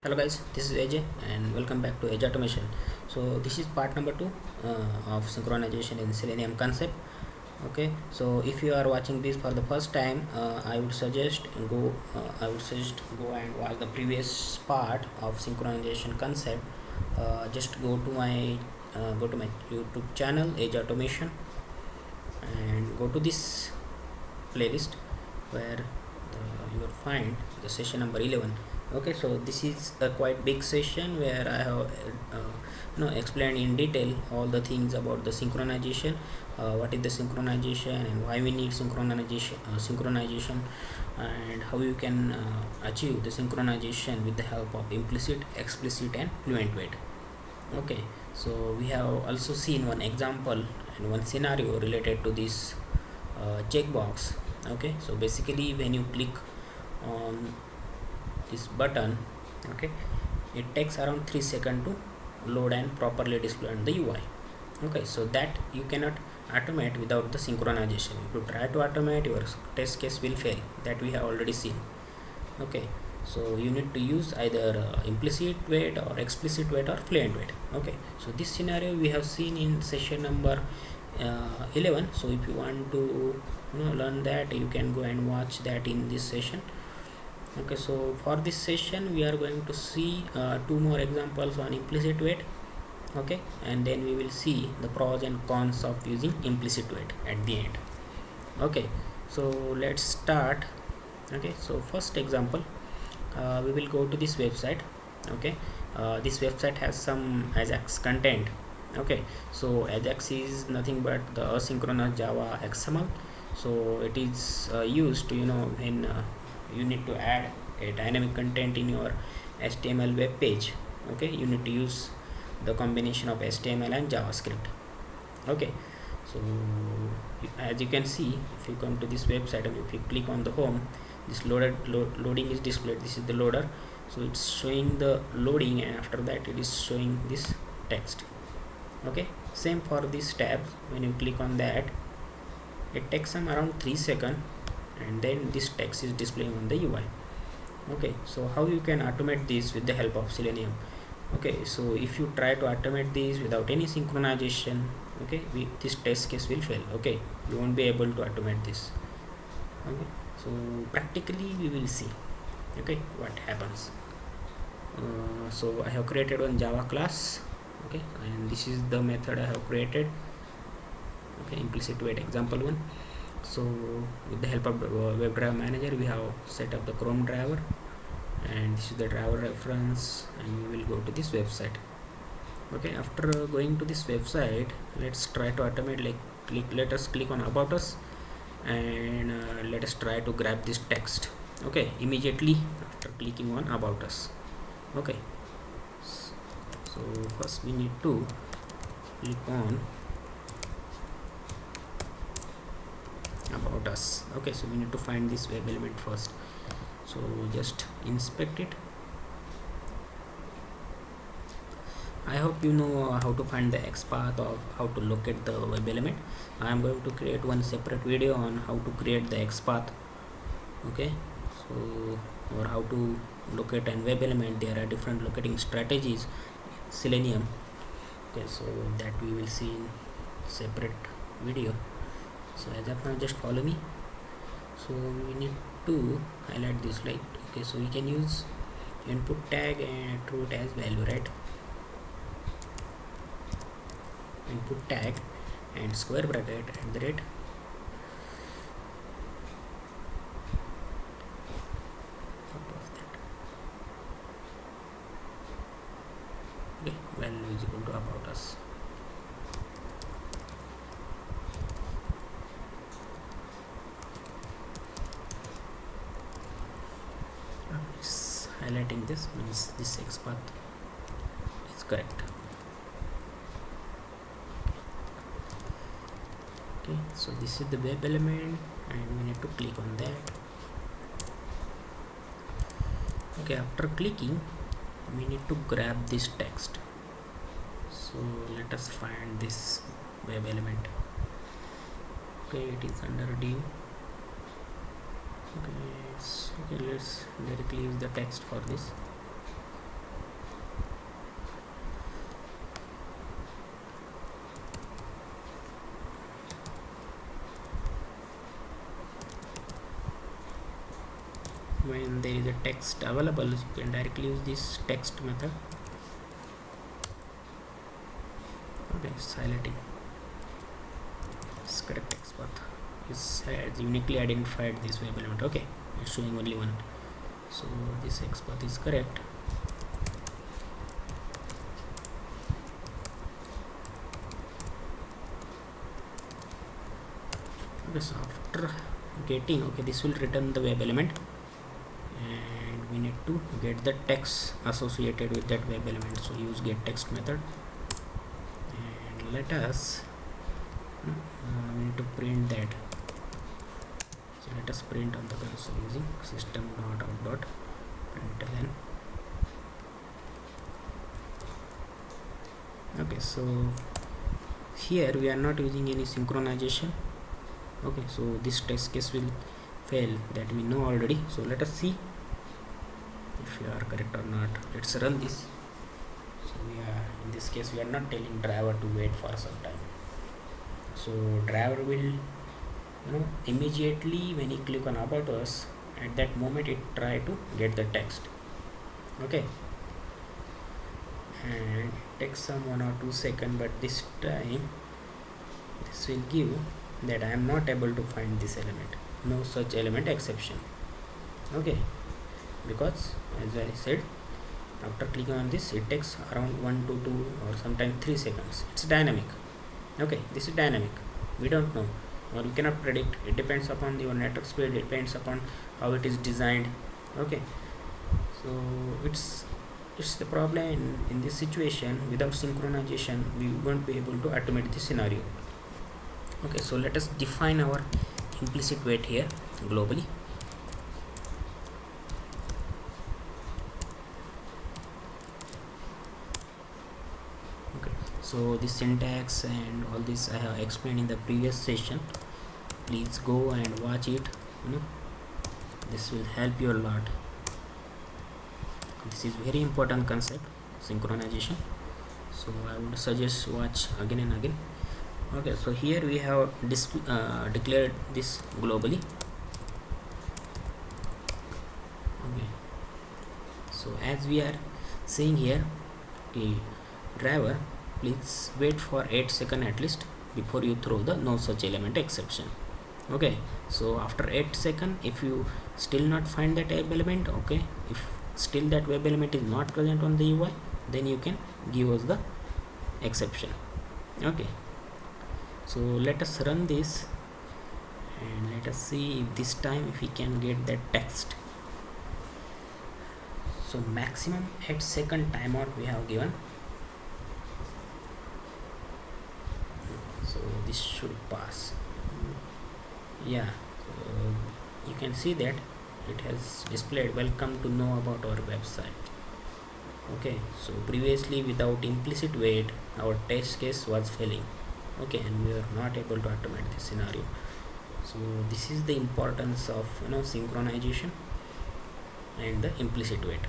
Hello guys, this is AJ and welcome back to Edge Automation. So this is part number 2 of synchronization in Selenium concept. Okay, so if you are watching this for the first time, I would suggest go and watch the previous part of synchronization concept. Just go to my YouTube channel Edge Automation and go to this playlist where you will find the session number 11. Okay, so this is a quite big session where I have explained in detail all the things about the synchronization, what is the synchronization and why we need synchronization, and how you can achieve the synchronization with the help of implicit, explicit and fluent weight. Okay, so we have also seen one example and one scenario related to this checkbox. Okay, so basically when you click on this button, okay, it takes around 3 seconds to load and properly display on the UI. Okay, so that you cannot automate without the synchronization. If you try to automate, your test case will fail, that we have already seen. Okay, so you need to use either implicit weight or explicit weight or fluent weight. Okay, so this scenario we have seen in session number 11. So if you want to learn that, you can go and watch that in this session. Okay, so for this session we are going to see two more examples on implicit weight. Okay, and then we will see the pros and cons of using implicit weight at the end. Okay, so let's start. Okay, so first example, we will go to this website. Okay, this website has some Ajax content. Okay, so Ajax is nothing but the asynchronous Java XML. So it is used to when you need to add a dynamic content in your HTML web page. Okay, you need to use the combination of HTML and JavaScript. Okay, so as you can see, if you come to this website and if you click on the home, this loading is displayed. This is the loader, so it's showing the loading, and after that it is showing this text. Okay, same for this tab. When you click on that, it takes some around 3 seconds, and then this text is displaying on the UI. Okay, so how you can automate this with the help of Selenium? Okay, so if you try to automate this without any synchronization, okay, this test case will fail. Okay, you won't be able to automate this. Okay, so practically we will see, okay, what happens. So I have created one Java class. Okay, and this is the method I have created. Okay, implicit weight example one. So with the help of the WebDriver manager, we have set up the Chrome driver, and this is the driver reference, and we will go to this website. Okay, after going to this website, let's try to automate. Let us click on about us, and let us try to grab this text. Okay, immediately after clicking on about us. Okay, so first we need to click on about us. Okay, so we need to find this web element first, so just inspect it. I hope you know how to find the XPath of how to locate the web element. I am going to create one separate video on how to create the XPath. Okay, so or how to locate an web element. There are different locating strategies in Selenium. Okay, so that we will see in separate video. So as of now, just follow me. So we need to highlight this light. Okay, so we can use input tag and attribute as value, right? Input tag and square bracket at the rate okay, value is equal to about us. Highlighting this means this XPath is correct. Okay, so this is the web element, and we need to click on that. Okay, after clicking, we need to grab this text. So let us find this web element. Okay, it is under div. Okay, let's directly use the text for this. when there is a text available, you can directly use this text method. Okay, highlighting this correct text path is uniquely identified this web element. Okay, it's showing only one, so this X path is correct. Okay, so after getting, okay, this will return the web element, and we need to get the text associated with that web element, so use get text method. And let us we need to print that, so let us print on the console using system.out.println. Okay, so here we are not using any synchronization. Okay, so this test case will fail, that we know already. So let us see if we are correct or not. Let's run this. So we are, in this case we are not telling driver to wait for some time, so driver will immediately when you click on about us, at that moment it try to get the text. Okay, and it takes some 1 or 2 seconds, but this time this will give that I am not able to find this element, no such element exception. Okay, because as I said, after clicking on this it takes around 1 to 2 or sometimes 3 seconds. It's dynamic. Okay, this is dynamic, we don't know or we cannot predict. It depends upon your network speed, it depends upon how it is designed. Okay, so it's the problem in this situation. Without synchronization we won't be able to automate this scenario. Okay, so let us define our implicit wait here globally. Okay, so the syntax and all this I have explained in the previous session. Please go and watch it. This will help you a lot. This is very important concept, synchronization, so I would suggest watch again and again. Okay, so here we have declared this globally. Okay, so as we are seeing here, okay, driver please wait for 8 seconds at least before you throw the no such element exception. Okay, so after 8 seconds, if you still not find that web element, okay, if still that web element is not present on the UI, then you can give us the exception. Okay, so let us run this and let us see if this time if we can get that text. So maximum 8 second timeout we have given, so this should pass. Yeah, so you can see that it has displayed welcome to know about our website. Okay, so previously without implicit wait our test case was failing. Okay, and we were not able to automate this scenario. So this is the importance of synchronization and the implicit wait.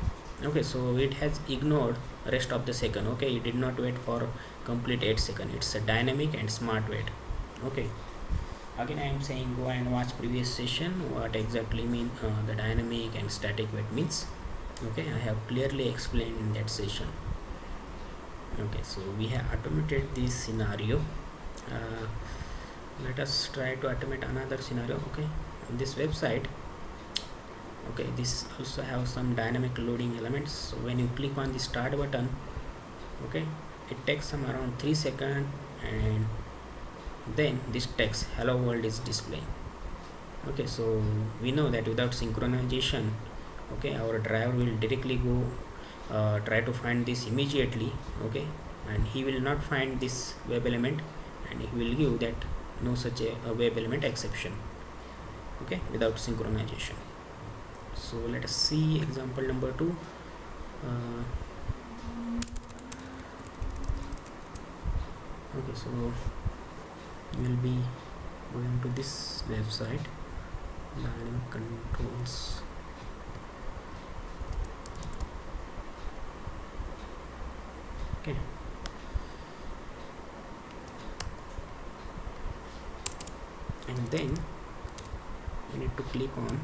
Okay, so it has ignored rest of the second. Okay, it did not wait for complete 8 seconds. It's a dynamic and smart wait. Okay, again I am saying go and watch previous session what exactly mean the dynamic and static wait means. Okay, I have clearly explained in that session. Okay, so we have automated this scenario. Let us try to automate another scenario. Okay, on this website, okay, this also have some dynamic loading elements. So when you click on the start button, okay, it takes some around 3 seconds, and then this text hello world is displaying. Okay, so we know that without synchronization, okay, our driver will directly go try to find this immediately. Okay, and he will not find this web element, and he will give that no such a web element exception. Okay, without synchronization. So let us see example number 2. Okay, so we will be going to this website, dynamic controls. Okay, and then we need to click on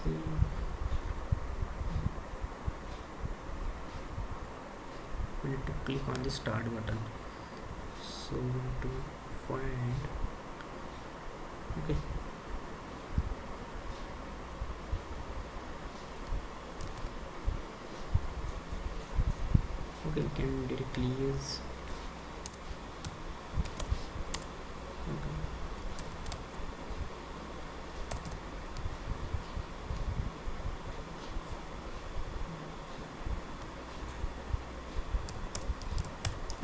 see. We need to click on the start button. So to find, okay, okay, we can directly use, okay.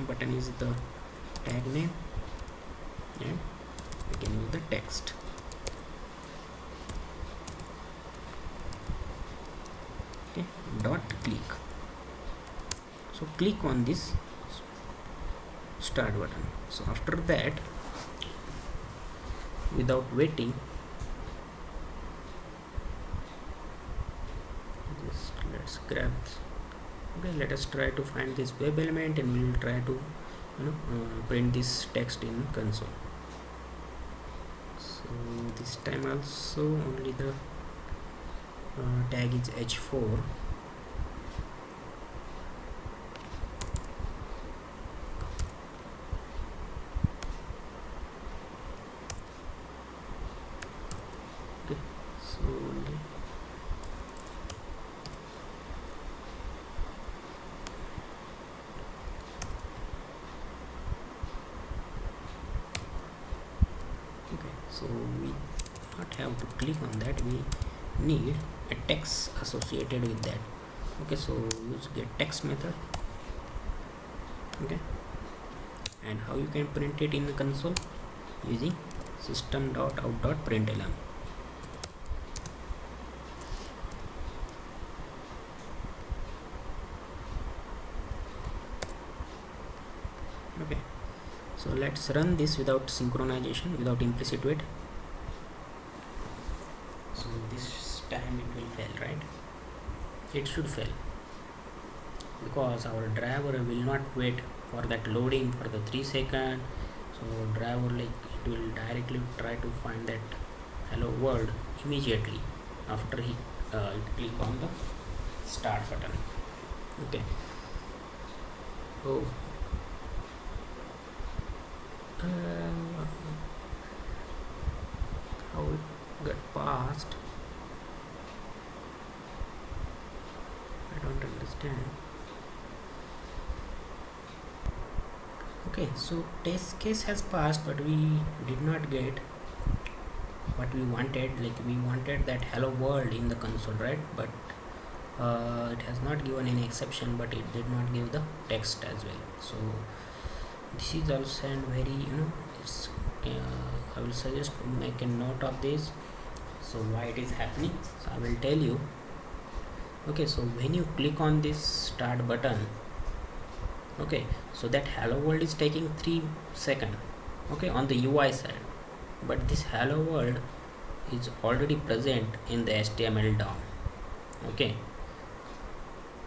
Button is the tag name and we can use the text. Okay, dot click. So click on this start button. So after that, without waiting, just let's grab, okay, let us try to find this web element and we will try to print this text in console. So this time also only the tag is h4. Okay, so only okay, so we not have to click on that, we need a text associated with that. Okay, so use get text method. Okay, and how you can print it in the console? Using system.out.println. Okay, so let's run this without synchronization, without implicit wait. So this time it will fail, right? It should fail because our driver will not wait for that loading for the 3 seconds. So driver, like, it will directly try to find that hello world immediately after he click on the start button. Okay, oh, how it got passed, I don't understand. Okay, so test case has passed, but we did not get what we wanted. Like, we wanted that hello world in the console, right? But it has not given any exception, but it did not give the text as well. So this is also very, it's I will suggest to make a note of this. So why it is happening, so I will tell you. Okay, so when you click on this start button, okay, so that hello world is taking 3 seconds, okay, on the UI side, but this hello world is already present in the HTML DOM. Okay,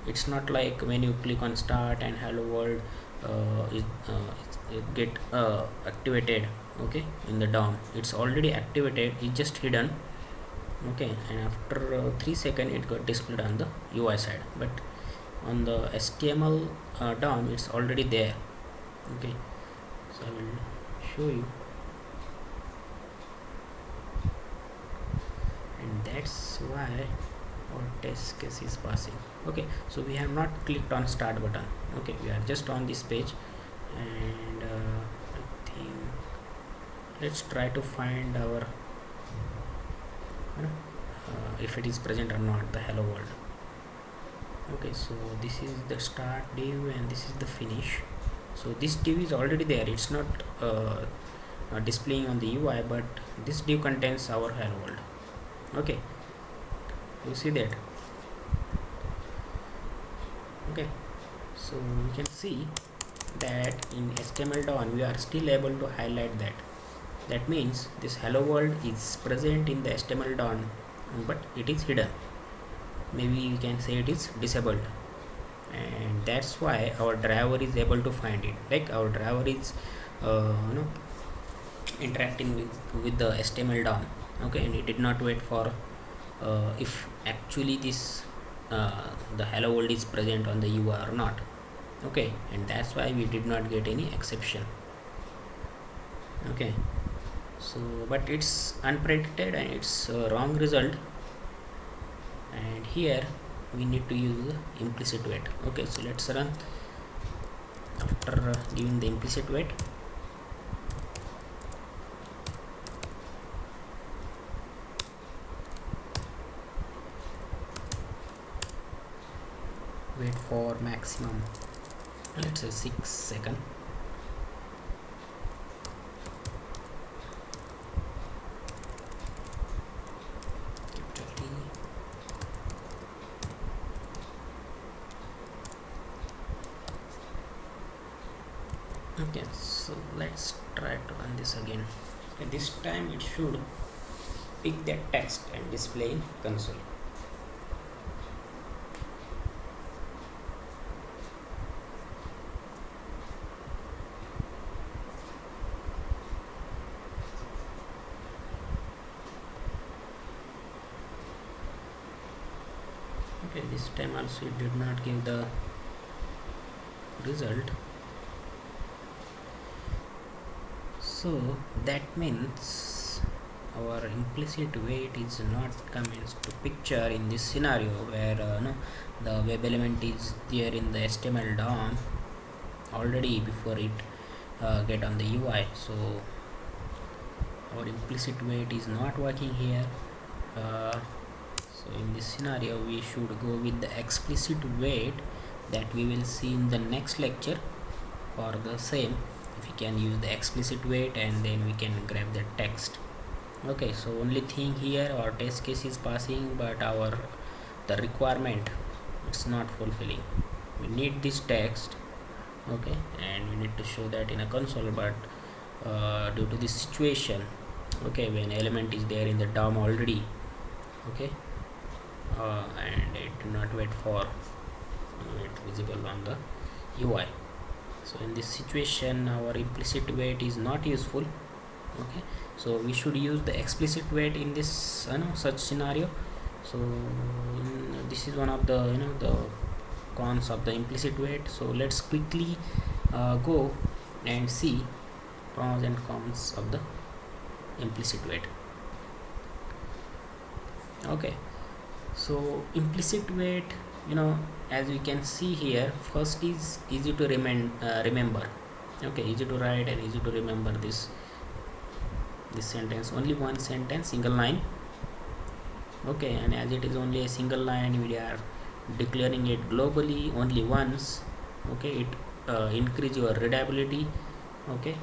it's not like when you click on start and hello world it get activated, okay, in the DOM. It's already activated, it's just hidden, okay, and after 3 seconds it got displayed on the UI side, but on the HTML DOM it's already there. Okay, so I will show you, and that's why our test case is passing. Okay, so we have not clicked on start button. Okay, we are just on this page, and I think let's try to find our if it is present or not, the hello world. Okay, so this is the start div and this is the finish. So this div is already there, it's not displaying on the UI, but this div contains our hello world. Okay, you see that? Okay, so you can see that in HTML DOM we are still able to highlight that. That means this hello world is present in the HTML DOM, but it is hidden. Maybe you can say it is disabled, and that's why our driver is able to find it. Like, our driver is interacting with the HTML DOM. Okay, and it did not wait for if actually this the hello world is present on the UI or not. Okay, and that's why we did not get any exception. Okay, so but it's unpredicted and it's a wrong result, and here we need to use the implicit wait. Okay, so let's run after giving the implicit wait. Wait for maximum, let's say 6 seconds. Okay, so let's try to run this again. Okay, this time it should pick that text and display in console. Okay, this time also it did not give the result. So that means our implicit wait is not coming to picture in this scenario where no, the web element is there in the HTML DOM already before it get on the UI. So our implicit wait is not working here. So in this scenario we should go with the explicit wait that we will see in the next lecture for the same. If we can use the explicit wait and then we can grab the text. Okay, so only thing here our test case is passing, but the requirement it's not fulfilling. We need this text, okay, and we need to show that in a console, but due to this situation, okay, when element is there in the DOM already, okay, and it do not wait for it visible on the UI. So in this situation our implicit wait is not useful. Okay, so we should use the explicit wait in this such scenario. So this is one of the the cons of the implicit wait. So let's quickly go and see pros and cons of the implicit wait. Okay, so implicit wait, as we can see here, first is easy to remember. Okay, easy to write and easy to remember this sentence, only one sentence, single line. Okay, and as it is only a single line, we are declaring it globally only once. Okay, it increase your readability. Okay,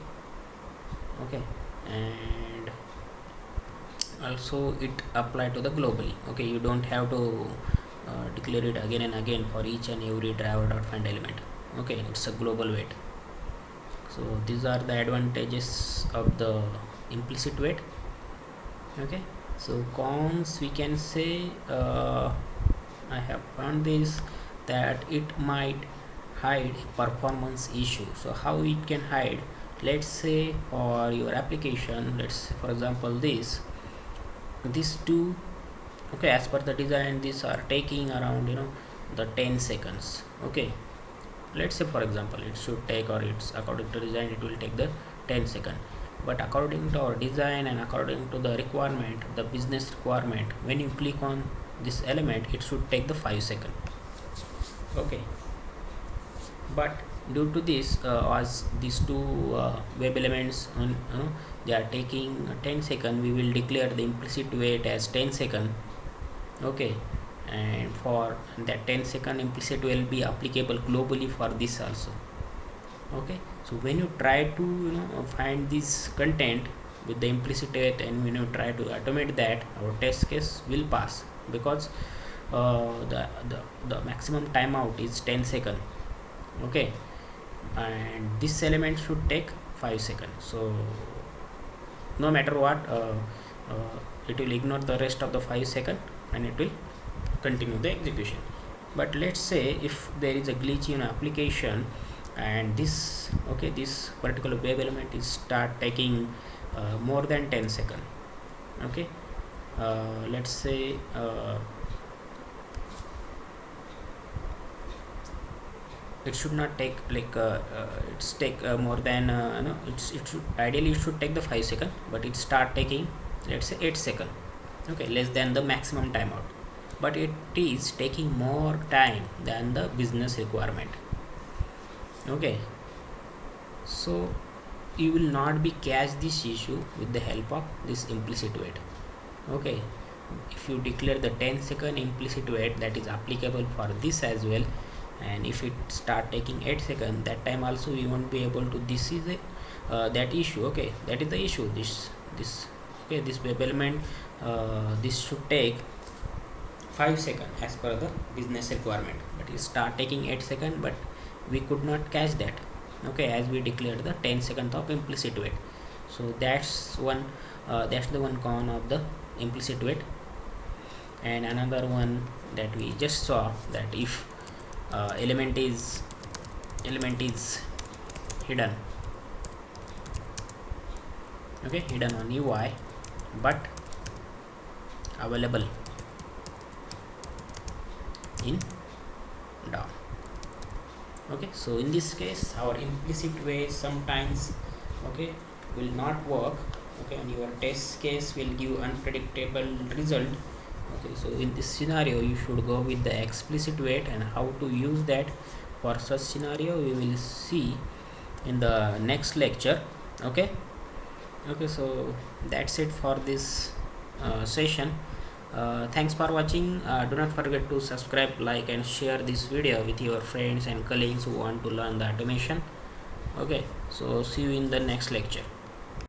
and also it apply to the globally. Okay, you don't have to declare it again and again for each and every driver.find element. Okay, it's a global wait. So these are the advantages of the implicit wait. Okay, so cons we can say, I have found this, that it might hide performance issue. So how it can hide? Let's say for your application, let's for example these two, okay, as per the design these are taking around the 10 seconds. Okay, let's say for example it should take, or it's according to design it will take the 10 second, but according to our design and according to the requirement, the business requirement, when you click on this element it should take the 5 second. Okay, but due to this, as these two web elements they are taking 10 second, we will declare the implicit wait as 10 second. Okay, and for that 10 second implicit will be applicable globally for this also. Okay, so when you try to find this content with the implicit wait, and when you try to automate that, our test case will pass, because the maximum timeout is 10 second. Okay, and this element should take 5 seconds. So no matter what, it will ignore the rest of the 5 second and it will continue the execution. But let's say if there is a glitch in application and this particular web element is start taking more than 10 seconds. Okay, let's say it should not take like it's take more than no, it should ideally it should take the 5 second, but it start taking, let's say, 8 second. Okay, less than the maximum timeout, but it is taking more time than the business requirement. Okay, so you will not be catch this issue with the help of this implicit wait. Okay, if you declare the 10-second implicit wait, that is applicable for this as well, and if it start taking 8 seconds, that time also we won't be able to, this is a that issue. Okay, that is the issue, this okay, this element this should take 5 seconds as per the business requirement, but it start taking 8 seconds, but we could not catch that. Okay, as we declared the 10 seconds of implicit wait. So that's one, that's the one con of the implicit wait. And another one that we just saw, that if element is hidden, okay, hidden on UI but available in DOM. Okay, so in this case our implicit way sometimes, okay, will not work. Okay, and your test case will give unpredictable result. Okay, so in this scenario you should go with the explicit wait, and how to use that for such scenario we will see in the next lecture. Okay, so that's it for this session. Thanks for watching. Do not forget to subscribe, like and share this video with your friends and colleagues who want to learn the automation. Okay, so see you in the next lecture.